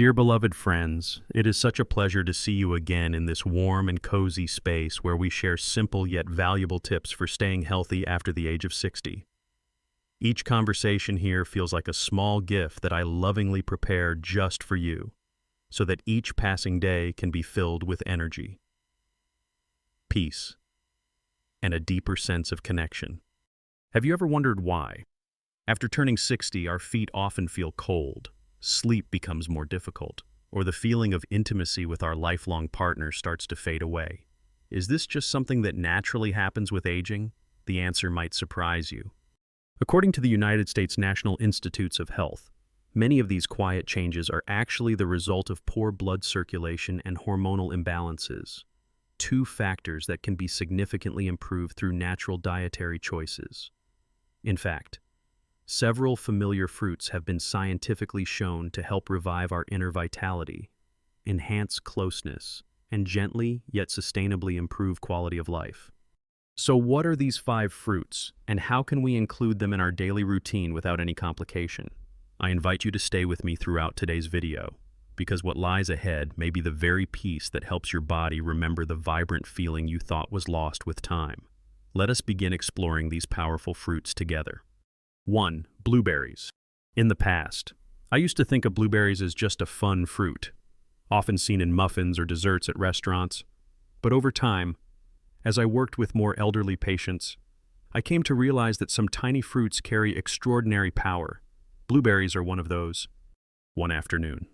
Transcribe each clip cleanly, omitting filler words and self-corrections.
Dear beloved friends, it is such a pleasure to see you again in this warm and cozy space where we share simple yet valuable tips for staying healthy after the age of 60. Each conversation here feels like a small gift that I lovingly prepare just for you, so that each passing day can be filled with energy, peace, and a deeper sense of connection. Have you ever wondered why? After turning 60, our feet often feel cold, sleep becomes more difficult, or the feeling of intimacy with our lifelong partner starts to fade away. Is this just something that naturally happens with aging? The answer might surprise you. According to the United States National Institutes of Health, many of these quiet changes are actually the result of poor blood circulation and hormonal imbalances, two factors that can be significantly improved through natural dietary choices. In fact, several familiar fruits have been scientifically shown to help revive our inner vitality, enhance closeness, and gently yet sustainably improve quality of life. So what are these 5 fruits, and how can we include them in our daily routine without any complication? I invite you to stay with me throughout today's video, because what lies ahead may be the very piece that helps your body remember the vibrant feeling you thought was lost with time. Let us begin exploring these powerful fruits together. 1. Blueberries. In the past, I used to think of blueberries as just a fun fruit, often seen in muffins or desserts at restaurants. But over time, as I worked with more elderly patients, I came to realize that some tiny fruits carry extraordinary power. Blueberries are one of those. One afternoon,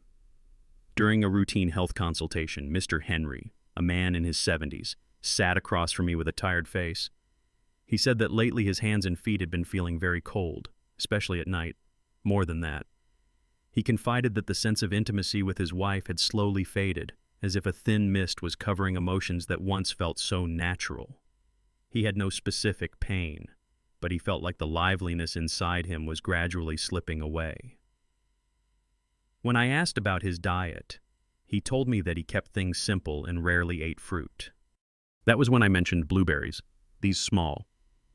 during a routine health consultation, Mr. Henry, a man in his 70s, sat across from me with a tired face. He said that lately his hands and feet had been feeling very cold, especially at night. More than that, he confided that the sense of intimacy with his wife had slowly faded, as if a thin mist was covering emotions that once felt so natural. He had no specific pain, but he felt like the liveliness inside him was gradually slipping away. When I asked about his diet, he told me that he kept things simple and rarely ate fruit. That was when I mentioned blueberries. These small,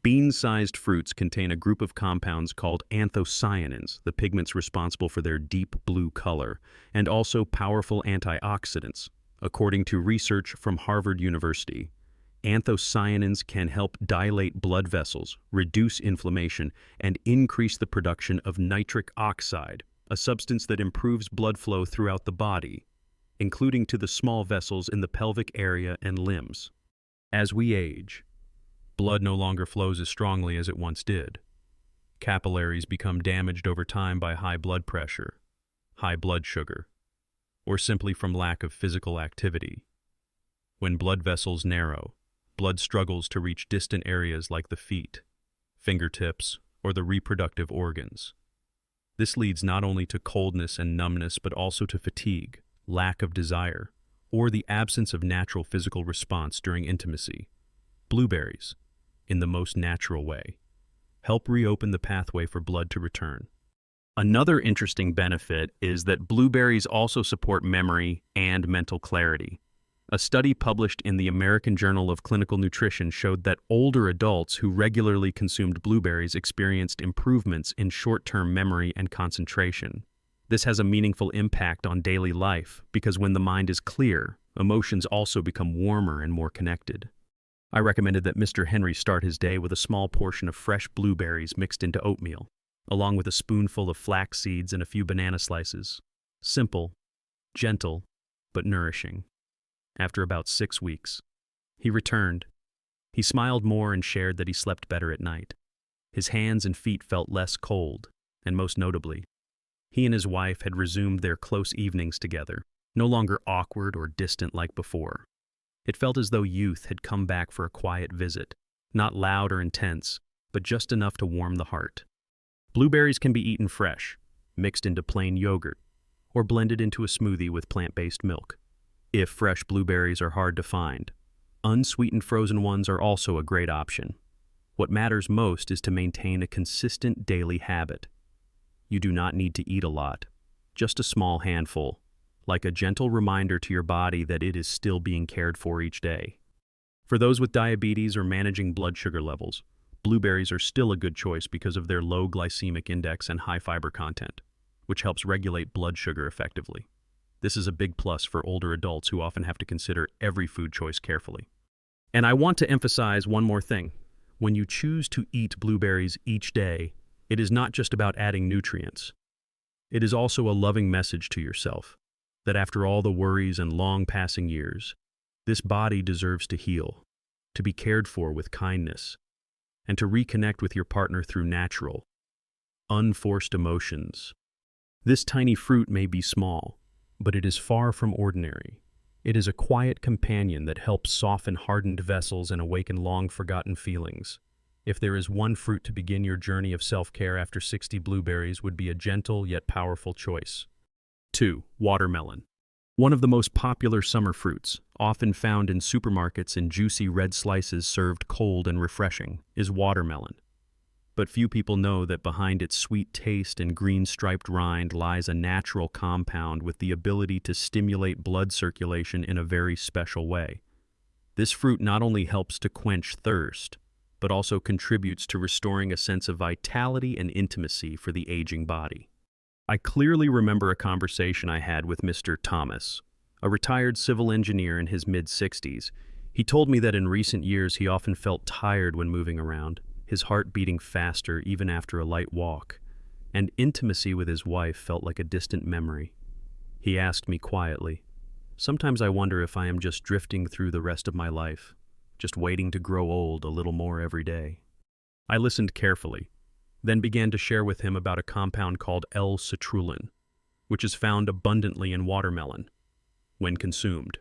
bean-sized fruits contain a group of compounds called anthocyanins, the pigments responsible for their deep blue color, and also powerful antioxidants. According to research from Harvard University, anthocyanins can help dilate blood vessels, reduce inflammation, and increase the production of nitric oxide, a substance that improves blood flow throughout the body, including to the small vessels in the pelvic area and limbs. As we age, blood no longer flows as strongly as it once did. Capillaries become damaged over time by high blood pressure, high blood sugar, or simply from lack of physical activity. When blood vessels narrow, blood struggles to reach distant areas like the feet, fingertips, or the reproductive organs. This leads not only to coldness and numbness, but also to fatigue, lack of desire, or the absence of natural physical response during intimacy. Blueberries, in the most natural way, help reopen the pathway for blood to return. Another interesting benefit is that blueberries also support memory and mental clarity. A study published in the American Journal of Clinical Nutrition showed that older adults who regularly consumed blueberries experienced improvements in short-term memory and concentration. This has a meaningful impact on daily life because when the mind is clear, emotions also become warmer and more connected. I recommended that Mr. Henry start his day with a small portion of fresh blueberries mixed into oatmeal, along with a spoonful of flax seeds and a few banana slices. Simple, gentle, but nourishing. After about 6 weeks, he returned. He smiled more and shared that he slept better at night. His hands and feet felt less cold, and most notably, he and his wife had resumed their close evenings together, no longer awkward or distant like before. It felt as though youth had come back for a quiet visit, not loud or intense, but just enough to warm the heart. Blueberries can be eaten fresh, mixed into plain yogurt, or blended into a smoothie with plant-based milk. If fresh blueberries are hard to find, unsweetened frozen ones are also a great option. What matters most is to maintain a consistent daily habit. You do not need to eat a lot, just a small handful, like a gentle reminder to your body that it is still being cared for each day. For those with diabetes or managing blood sugar levels, blueberries are still a good choice because of their low glycemic index and high fiber content, which helps regulate blood sugar effectively. This is a big plus for older adults who often have to consider every food choice carefully. And I want to emphasize one more thing. When you choose to eat blueberries each day, it is not just about adding nutrients. It is also a loving message to yourself that after all the worries and long passing years, this body deserves to heal, to be cared for with kindness, and to reconnect with your partner through natural, unforced emotions. This tiny fruit may be small, but it is far from ordinary. It is a quiet companion that helps soften hardened vessels and awaken long-forgotten feelings. If there is one fruit to begin your journey of self-care after 60 blueberries would be a gentle yet powerful choice. 2. Watermelon. One of the most popular summer fruits, often found in supermarkets in juicy red slices served cold and refreshing, is watermelon. But few people know that behind its sweet taste and green-striped rind lies a natural compound with the ability to stimulate blood circulation in a very special way. This fruit not only helps to quench thirst, but also contributes to restoring a sense of vitality and intimacy for the aging body. I clearly remember a conversation I had with Mr. Thomas, a retired civil engineer in his mid-60s. He told me that in recent years he often felt tired when moving around, his heart beating faster even after a light walk, and intimacy with his wife felt like a distant memory. He asked me quietly, "Sometimes I wonder if I am just drifting through the rest of my life, just waiting to grow old a little more every day." I listened carefully, then began to share with him about a compound called L-citrulline, which is found abundantly in watermelon when consumed.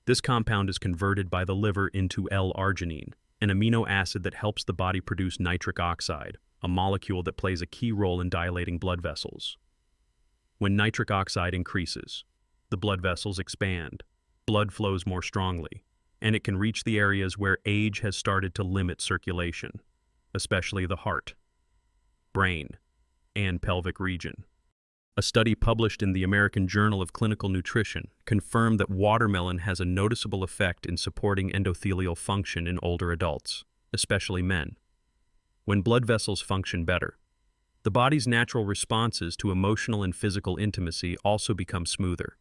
This compound is converted by the liver into L-arginine, an amino acid that helps the body produce nitric oxide, a molecule that plays a key role in dilating blood vessels. When nitric oxide increases, the blood vessels expand, blood flows more strongly, and it can reach the areas where age has started to limit circulation, especially the heart, brain, and pelvic region. A study published in the American Journal of Clinical Nutrition confirmed that watermelon has a noticeable effect in supporting endothelial function in older adults, especially men. When blood vessels function better, the body's natural responses to emotional and physical intimacy also become smoother,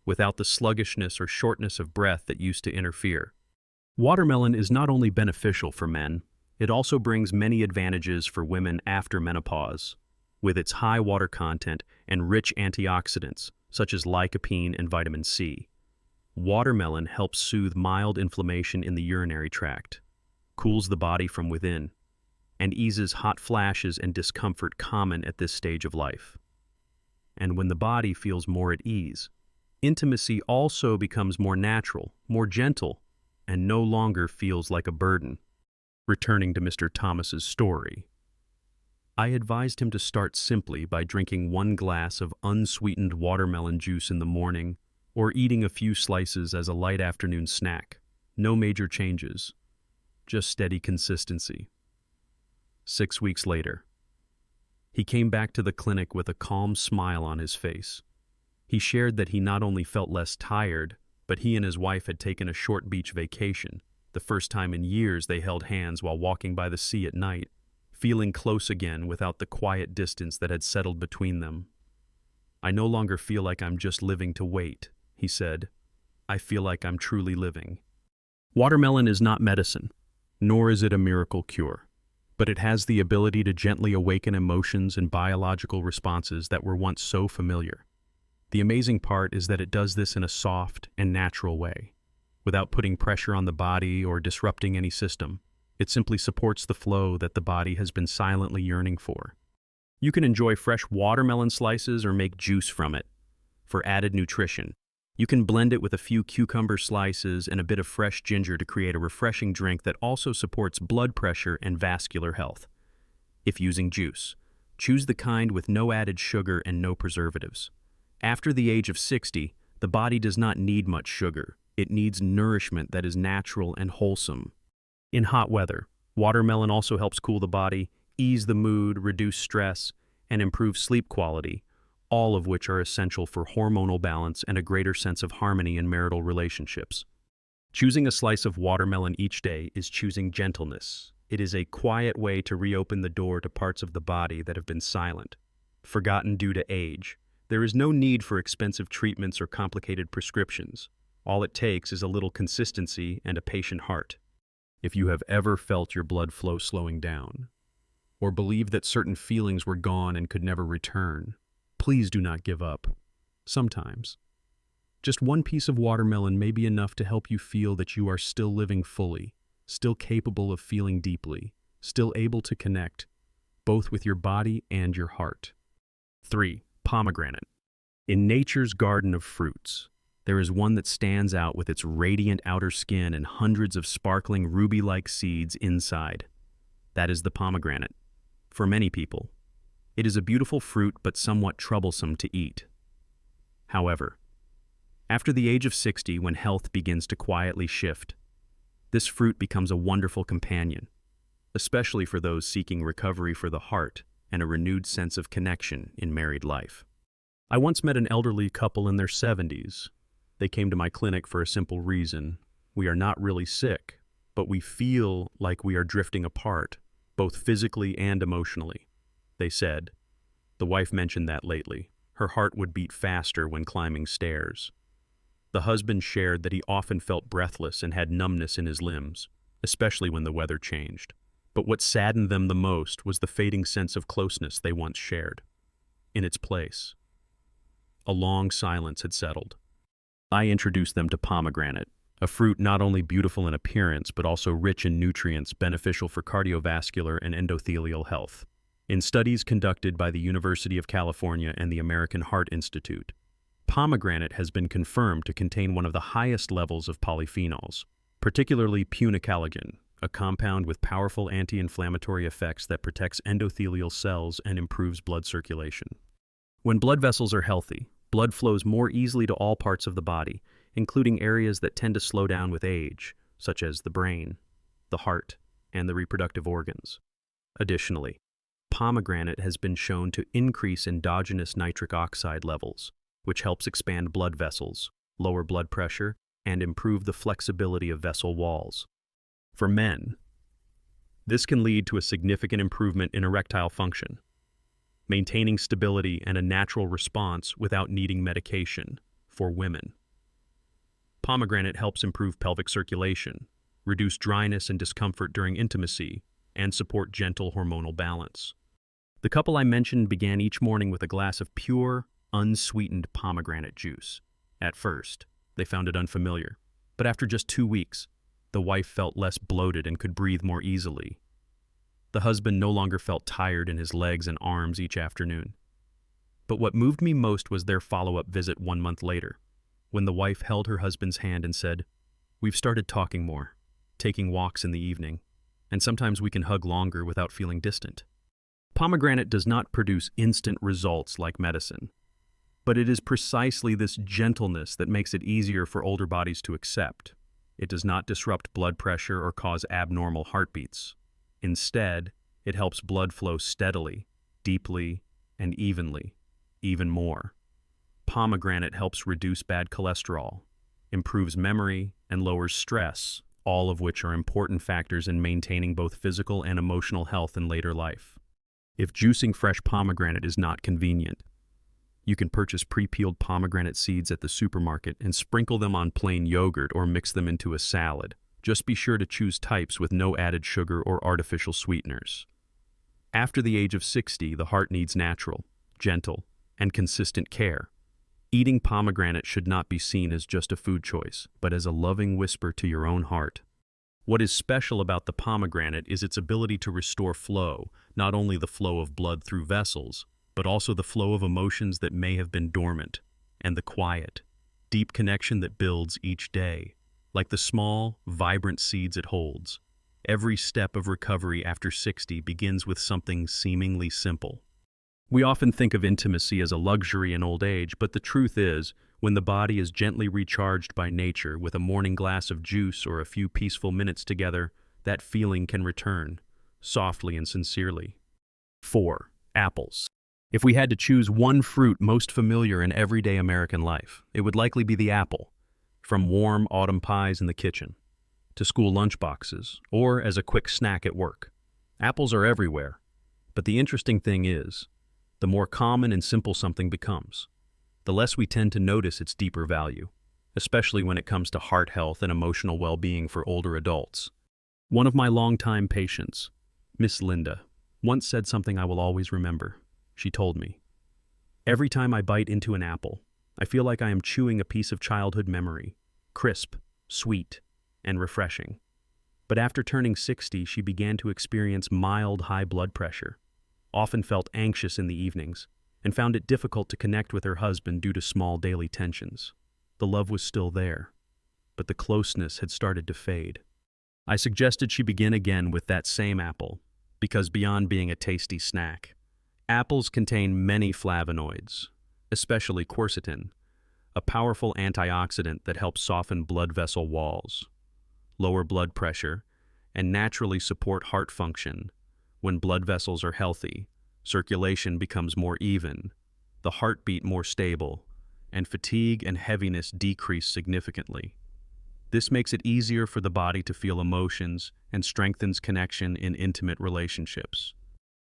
without the sluggishness or shortness of breath that used to interfere. Watermelon is not only beneficial for men, it also brings many advantages for women after menopause. With its high water content and rich antioxidants, such as lycopene and vitamin C, watermelon helps soothe mild inflammation in the urinary tract, cools the body from within, and eases hot flashes and discomfort common at this stage of life. And when the body feels more at ease, intimacy also becomes more natural, more gentle, and no longer feels like a burden. Returning to Mr. Thomas's story, I advised him to start simply by drinking 1 glass of unsweetened watermelon juice in the morning or eating a few slices as a light afternoon snack. No major changes, just steady consistency. 6 weeks later, he came back to the clinic with a calm smile on his face. He shared that he not only felt less tired, but he and his wife had taken a short beach vacation. The first time in years they held hands while walking by the sea at night, feeling close again without the quiet distance that had settled between them. "I no longer feel like I'm just living to wait," he said. "I feel like I'm truly living." Watermelon is not medicine, nor is it a miracle cure, but it has the ability to gently awaken emotions and biological responses that were once so familiar. The amazing part is that it does this in a soft and natural way, without putting pressure on the body or disrupting any system. It simply supports the flow that the body has been silently yearning for. You can enjoy fresh watermelon slices or make juice from it. For added nutrition, you can blend it with a few cucumber slices and a bit of fresh ginger to create a refreshing drink that also supports blood pressure and vascular health. If using juice, choose the kind with no added sugar and no preservatives. After the age of 60, the body does not need much sugar. It needs nourishment that is natural and wholesome. In hot weather, watermelon also helps cool the body, ease the mood, reduce stress, and improve sleep quality, all of which are essential for hormonal balance and a greater sense of harmony in marital relationships. Choosing a slice of watermelon each day is choosing gentleness. It is a quiet way to reopen the door to parts of the body that have been silent, forgotten due to age, There is no need for expensive treatments or complicated prescriptions. All it takes is a little consistency and a patient heart. If you have ever felt your blood flow slowing down, or believed that certain feelings were gone and could never return, please do not give up. Sometimes, just one piece of watermelon may be enough to help you feel that you are still living fully, still capable of feeling deeply, still able to connect, both with your body and your heart. 3. Pomegranate. In nature's garden of fruits, there is one that stands out with its radiant outer skin and hundreds of sparkling ruby-like seeds inside. That is the pomegranate. For many people, it is a beautiful fruit but somewhat troublesome to eat. However, after the age of 60, when health begins to quietly shift, this fruit becomes a wonderful companion, especially for those seeking recovery for the heart and a renewed sense of connection in married life. I once met an elderly couple in their 70s. They came to my clinic for a simple reason. We are not really sick, but we feel like we are drifting apart, both physically and emotionally. They said, the wife mentioned that lately. Her heart would beat faster when climbing stairs. The husband shared that he often felt breathless and had numbness in his limbs, especially when the weather changed. But what saddened them the most was the fading sense of closeness they once shared. In its place, a long silence had settled. I introduced them to pomegranate, a fruit not only beautiful in appearance but also rich in nutrients beneficial for cardiovascular and endothelial health. In studies conducted by the University of California and the American Heart Institute, pomegranate has been confirmed to contain one of the highest levels of polyphenols, particularly punicalagin, a compound with powerful anti-inflammatory effects that protects endothelial cells and improves blood circulation. When blood vessels are healthy, blood flows more easily to all parts of the body, including areas that tend to slow down with age, such as the brain, the heart, and the reproductive organs. Additionally, pomegranate has been shown to increase endogenous nitric oxide levels, which helps expand blood vessels, lower blood pressure, and improve the flexibility of vessel walls. For men, this can lead to a significant improvement in erectile function, maintaining stability and a natural response without needing medication. For women, pomegranate helps improve pelvic circulation, reduce dryness and discomfort during intimacy, and support gentle hormonal balance. The couple I mentioned began each morning with a glass of pure, unsweetened pomegranate juice. At first, they found it unfamiliar, but after just 2 weeks, the wife felt less bloated and could breathe more easily. The husband no longer felt tired in his legs and arms each afternoon. But what moved me most was their follow-up visit 1 month later, when the wife held her husband's hand and said, "We've started talking more, taking walks in the evening, and sometimes we can hug longer without feeling distant." Pomegranate does not produce instant results like medicine, but it is precisely this gentleness that makes it easier for older bodies to accept. It does not disrupt blood pressure or cause abnormal heartbeats. Instead, it helps blood flow steadily, deeply, and evenly, even more. Pomegranate helps reduce bad cholesterol, improves memory, and lowers stress, all of which are important factors in maintaining both physical and emotional health in later life. If juicing fresh pomegranate is not convenient, you can purchase pre-peeled pomegranate seeds at the supermarket and sprinkle them on plain yogurt or mix them into a salad. Just be sure to choose types with no added sugar or artificial sweeteners. After the age of 60, the heart needs natural, gentle, and consistent care. Eating pomegranate should not be seen as just a food choice, but as a loving whisper to your own heart. What is special about the pomegranate is its ability to restore flow, not only the flow of blood through vessels, but also the flow of emotions that may have been dormant, and the quiet, deep connection that builds each day. Like the small, vibrant seeds it holds, every step of recovery after 60 begins with something seemingly simple. We often think of intimacy as a luxury in old age, but the truth is, when the body is gently recharged by nature with a morning glass of juice or a few peaceful minutes together, that feeling can return, softly and sincerely. 4. Apples. If we had to choose one fruit most familiar in everyday American life, it would likely be the apple. From warm autumn pies in the kitchen, to school lunchboxes, or as a quick snack at work. Apples are everywhere, but the interesting thing is, the more common and simple something becomes, the less we tend to notice its deeper value, especially when it comes to heart health and emotional well-being for older adults. One of my longtime patients, Miss Linda, once said something I will always remember. She told me, "Every time I bite into an apple, I feel like I am chewing a piece of childhood memory, crisp, sweet, and refreshing." But after turning 60, she began to experience mild high blood pressure, often felt anxious in the evenings, and found it difficult to connect with her husband due to small daily tensions. The love was still there, but the closeness had started to fade. I suggested she begin again with that same apple, because beyond being a tasty snack, apples contain many flavonoids, especially quercetin, a powerful antioxidant that helps soften blood vessel walls, lower blood pressure, and naturally support heart function. When blood vessels are healthy, circulation becomes more even, the heartbeat more stable, and fatigue and heaviness decrease significantly. This makes it easier for the body to feel emotions and strengthens connection in intimate relationships.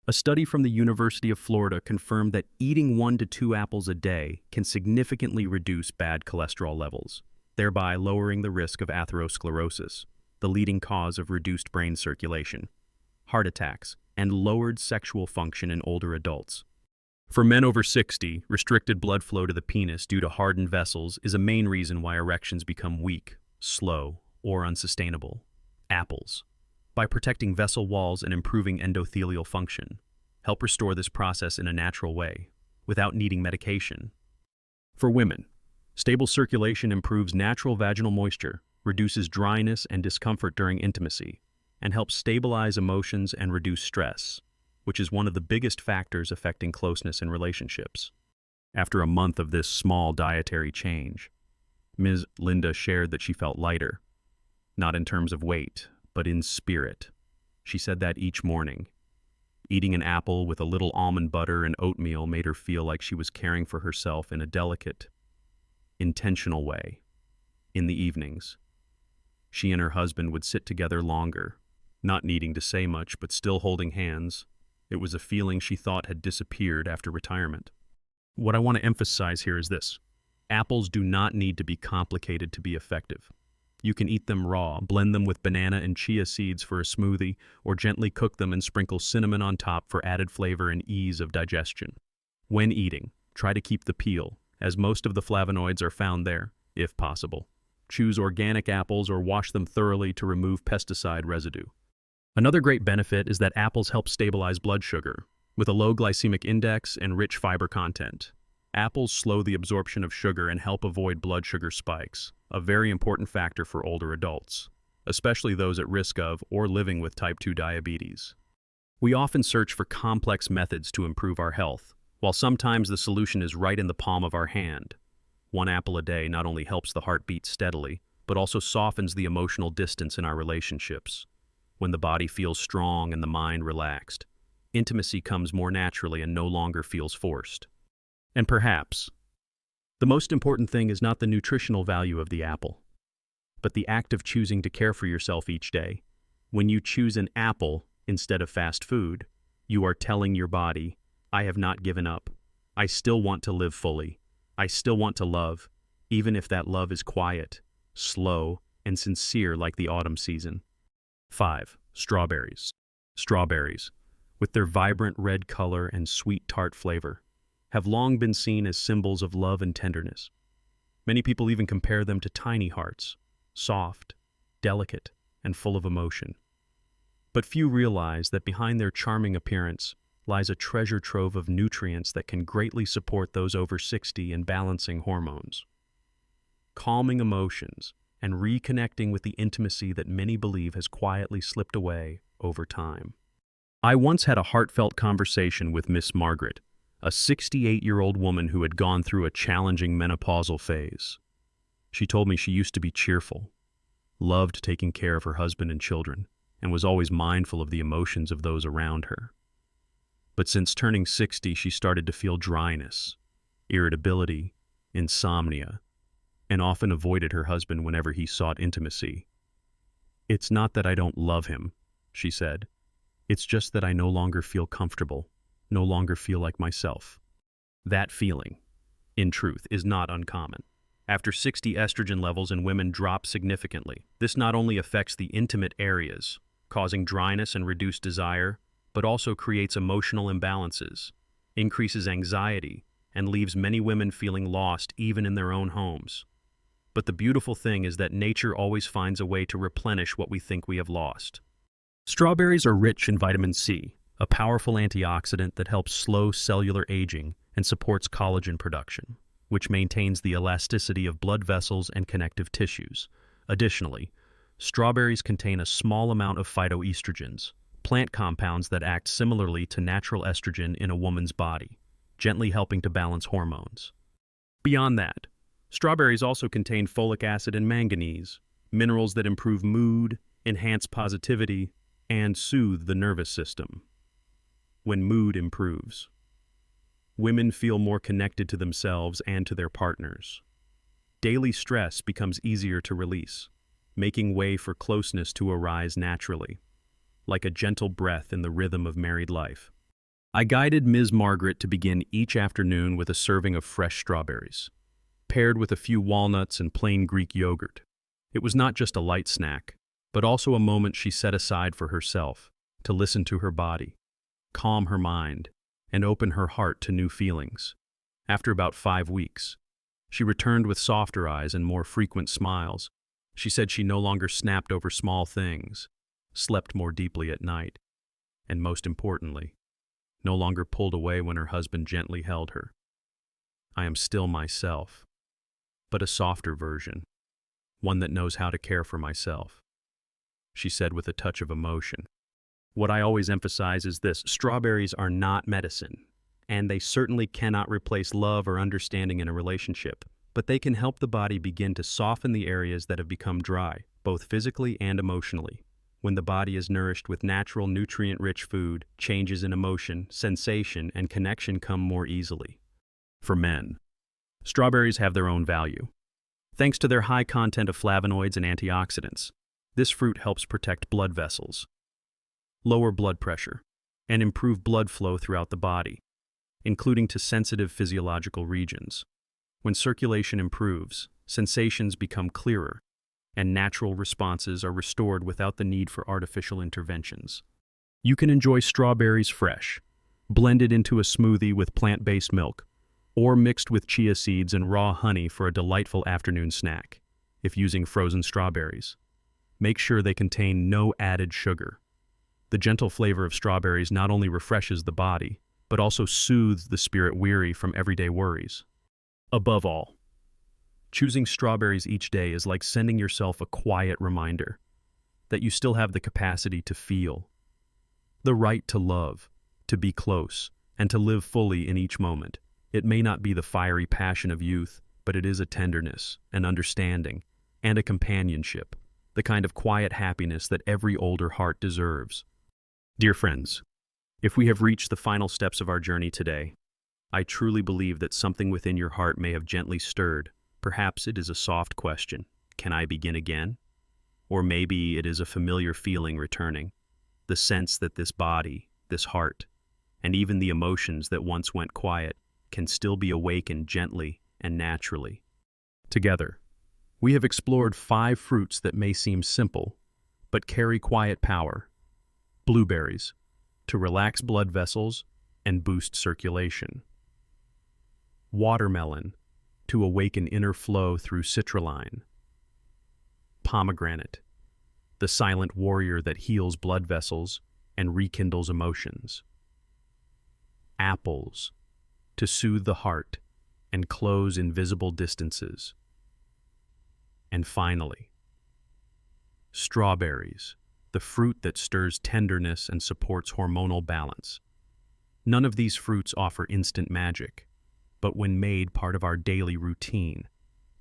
A study from the University of Florida confirmed that eating 1 to 2 apples a day can significantly reduce bad cholesterol levels, thereby lowering the risk of atherosclerosis, the leading cause of reduced brain circulation, heart attacks, and lowered sexual function in older adults. For men over 60, restricted blood flow to the penis due to hardened vessels is a main reason why erections become weak, slow, or unsustainable. Apples, by protecting vessel walls and improving endothelial function, help restore this process in a natural way, without needing medication. For women, stable circulation improves natural vaginal moisture, reduces dryness and discomfort during intimacy, and helps stabilize emotions and reduce stress, which is one of the biggest factors affecting closeness in relationships. After a month of this small dietary change, Ms. Linda shared that she felt lighter, not in terms of weight, but in spirit. She said that each morning, eating an apple with a little almond butter and oatmeal made her feel like she was caring for herself in a delicate, intentional way. In the evenings, she and her husband would sit together longer, not needing to say much but still holding hands. It was a feeling she thought had disappeared after retirement. What I want to emphasize here is this. Apples do not need to be complicated to be effective. You can eat them raw, blend them with banana and chia seeds for a smoothie, or gently cook them and sprinkle cinnamon on top for added flavor and ease of digestion. When eating, try to keep the peel, as most of the flavonoids are found there, if possible. Choose organic apples or wash them thoroughly to remove pesticide residue. Another great benefit is that apples help stabilize blood sugar. With a low glycemic index and rich fiber content, apples slow the absorption of sugar and help avoid blood sugar spikes, a very important factor for older adults, especially those at risk of or living with type 2 diabetes. We often search for complex methods to improve our health, while sometimes the solution is right in the palm of our hand. 1 apple a day not only helps the heart beat steadily, but also softens the emotional distance in our relationships. When the body feels strong and the mind relaxed, intimacy comes more naturally and no longer feels forced. And perhaps, the most important thing is not the nutritional value of the apple, but the act of choosing to care for yourself each day. When you choose an apple instead of fast food, you are telling your body, "I have not given up. I still want to live fully. I still want to love, even if that love is quiet, slow, and sincere like the autumn season." 5. Strawberries. Strawberries, with their vibrant red color and sweet tart flavor, have long been seen as symbols of love and tenderness. Many people even compare them to tiny hearts, soft, delicate, and full of emotion. But few realize that behind their charming appearance lies a treasure trove of nutrients that can greatly support those over 60 in balancing hormones, calming emotions, and reconnecting with the intimacy that many believe has quietly slipped away over time. I once had a heartfelt conversation with Miss Margaret, a 68-year-old woman who had gone through a challenging menopausal phase. She told me she used to be cheerful, loved taking care of her husband and children, and was always mindful of the emotions of those around her. But since turning 60, she started to feel dryness, irritability, insomnia, and often avoided her husband whenever he sought intimacy. "It's not that I don't love him," she said. "It's just that I no longer feel comfortable, no longer feel like myself." That feeling, in truth, is not uncommon. After 60, estrogen levels in women drop significantly. This not only affects the intimate areas, causing dryness and reduced desire, but also creates emotional imbalances, increases anxiety, and leaves many women feeling lost even in their own homes. But the beautiful thing is that nature always finds a way to replenish what we think we have lost. Strawberries are rich in vitamin C, a powerful antioxidant that helps slow cellular aging and supports collagen production, which maintains the elasticity of blood vessels and connective tissues. Additionally, strawberries contain a small amount of phytoestrogens, plant compounds that act similarly to natural estrogen in a woman's body, gently helping to balance hormones. Beyond that, strawberries also contain folic acid and manganese, minerals that improve mood, enhance positivity, and soothe the nervous system. When mood improves, women feel more connected to themselves and to their partners. Daily stress becomes easier to release, making way for closeness to arise naturally, like a gentle breath in the rhythm of married life. I guided Ms. Margaret to begin each afternoon with a serving of fresh strawberries, paired with a few walnuts and plain Greek yogurt. It was not just a light snack, but also a moment she set aside for herself, to listen to her body, calm her mind, and open her heart to new feelings. After about 5 weeks, she returned with softer eyes and more frequent smiles. She said she no longer snapped over small things, slept more deeply at night, and most importantly, no longer pulled away when her husband gently held her. I am still myself, but a softer version, one that knows how to care for myself, she said with a touch of emotion. What I always emphasize is this: strawberries are not medicine, and they certainly cannot replace love or understanding in a relationship, but they can help the body begin to soften the areas that have become dry, both physically and emotionally. When the body is nourished with natural, nutrient-rich food, changes in emotion, sensation, and connection come more easily. For men, strawberries have their own value. Thanks to their high content of flavonoids and antioxidants, this fruit helps protect blood vessels, lower blood pressure, and improve blood flow throughout the body, including to sensitive physiological regions. When circulation improves, sensations become clearer, and natural responses are restored without the need for artificial interventions. You can enjoy strawberries fresh, blended into a smoothie with plant-based milk, or mixed with chia seeds and raw honey for a delightful afternoon snack. If using frozen strawberries, make sure they contain no added sugar. The gentle flavor of strawberries not only refreshes the body, but also soothes the spirit weary from everyday worries. Above all, choosing strawberries each day is like sending yourself a quiet reminder that you still have the capacity to feel, the right to love, to be close, and to live fully in each moment. It may not be the fiery passion of youth, but it is a tenderness, an understanding, and a companionship, the kind of quiet happiness that every older heart deserves. Dear friends, if we have reached the final steps of our journey today, I truly believe that something within your heart may have gently stirred. Perhaps it is a soft question, can I begin again? Or maybe it is a familiar feeling returning, the sense that this body, this heart, and even the emotions that once went quiet can still be awakened gently and naturally. Together, we have explored 5 fruits that may seem simple, but carry quiet power. Blueberries, to relax blood vessels and boost circulation. Watermelon, to awaken inner flow through citrulline. Pomegranate, the silent warrior that heals blood vessels and rekindles emotions. Apples, to soothe the heart and close invisible distances. And finally, strawberries, the fruit that stirs tenderness and supports hormonal balance. None of these fruits offer instant magic, but when made part of our daily routine,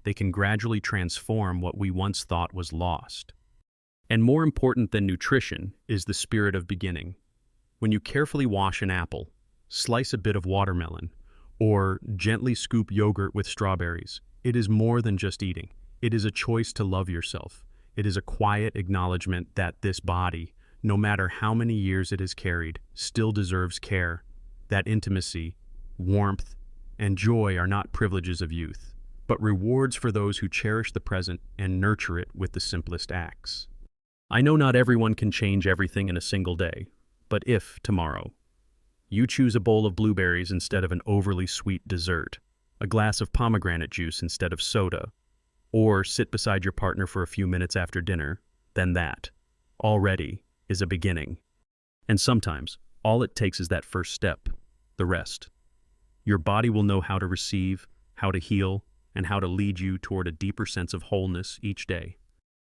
they can gradually transform what we once thought was lost. And more important than nutrition is the spirit of beginning. When you carefully wash an apple, slice a bit of watermelon, or gently scoop yogurt with strawberries, it is more than just eating. It is a choice to love yourself. It is a quiet acknowledgement that this body, no matter how many years it has carried, still deserves care, that intimacy, warmth, and joy are not privileges of youth, but rewards for those who cherish the present and nurture it with the simplest acts. I know not everyone can change everything in a single day, but if, tomorrow, you choose a bowl of blueberries instead of an overly sweet dessert, a glass of pomegranate juice instead of soda, or sit beside your partner for a few minutes after dinner, then that, already, is a beginning. And sometimes, all it takes is that first step, the rest. Your body will know how to receive, how to heal, and how to lead you toward a deeper sense of wholeness each day.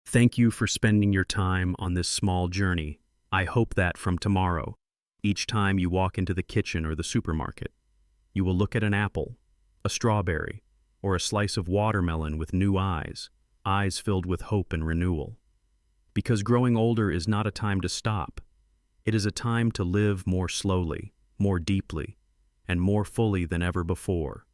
Thank you for spending your time on this small journey. I hope that from tomorrow, each time you walk into the kitchen or the supermarket, you will look at an apple, a strawberry, or a slice of watermelon with new eyes, eyes filled with hope and renewal. Because growing older is not a time to stop. It is a time to live more slowly, more deeply, and more fully than ever before.